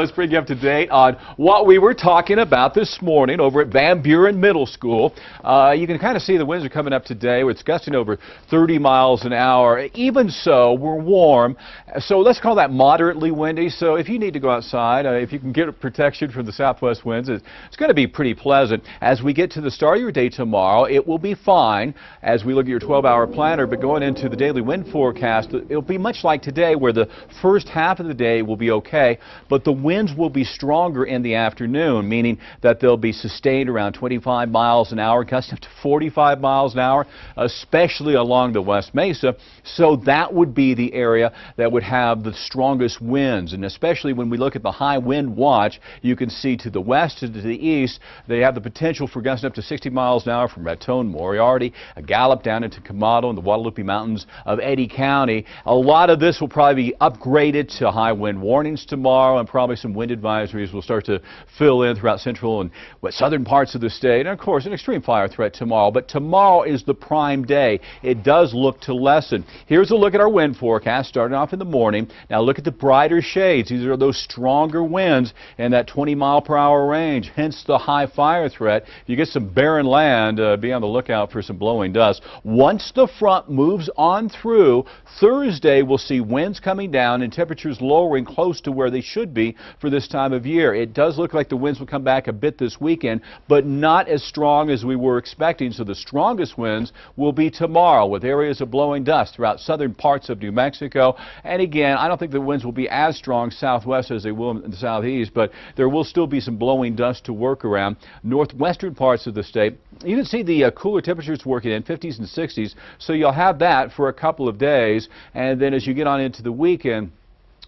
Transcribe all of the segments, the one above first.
let's bring you up to date on what we were talking about this morning over at Van Buren Middle School. You can kind of see the winds are coming up today. It's gusting over 30 miles an hour. Even so, we're warm, so let's call that moderately windy. So if you need to go outside, if you can get protection from the southwest winds, it's going to be pretty pleasant. As we get to the start of your day tomorrow, it will be fine as we look at your 12-hour planner, but going into the daily wind forecast, it'll be much like today, where the first half of the day will be okay, but the winds will be stronger in the afternoon, meaning that they'll be sustained around 25 miles an hour, gusts up to 45 miles an hour, especially along the West Mesa. So that would be the area that would have the strongest winds, and especially when we look at the high wind watch, you can see to the west and to the east, they have the potential for gusting up to 60 miles an hour from Raton, Moriarty, a gallop down into Camado and the Guadalupe Mountains of Eddy County. A lot of this will probably be upgraded to high wind warnings tomorrow, and probably some wind advisories will start to fill in throughout central and southern parts of the state. And of course, an extreme fire threat tomorrow. But tomorrow is the prime day. It does look to lessen. Here's a look at our wind forecast starting off in the morning. Now look at the brighter shades. These are those stronger winds in that 20-mile-per-hour range, hence the high fire threat. If you get some barren land, be on the lookout for some blowing dust. Once the front moves on through, Thursday we'll see winds coming down and temperatures lowering close to where they should be for this time of year. It does look like the winds will come back a bit this weekend, but not as strong as we were expecting. So the strongest winds will be tomorrow, with areas of blowing dust throughout southern parts of New Mexico. And again, I don't think the winds will be as strong southwest as they will in the southeast, but there will still be some blowing dust to work around. Northwestern parts of the state, you can see the cooler temperatures working in 50s and 60s, so you'll have that for a couple of days. And then as you get on into the weekend,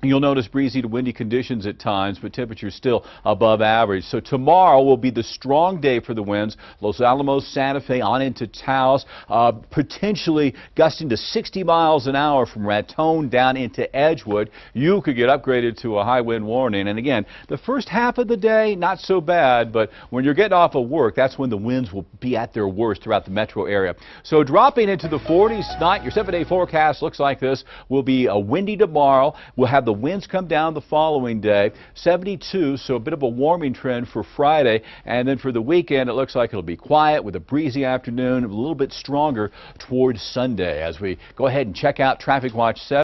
you'll notice breezy to windy conditions at times, but temperatures still above average. So tomorrow will be the strong day for the winds. Los Alamos, Santa Fe, on into Taos, potentially gusting to 60 miles an hour from Raton down into Edgewood. You could get upgraded to a high wind warning. And again, the first half of the day, not so bad, but when you're getting off of work, that's when the winds will be at their worst throughout the metro area. So dropping into the 40s tonight, your 7-day forecast looks like this. Will be windy tomorrow. We'll have the winds come down the following day, 72, so a bit of a warming trend for Friday. And then for the weekend, it looks like it'll be quiet with a breezy afternoon, a little bit stronger towards Sunday. As we go ahead and check out Traffic Watch 7.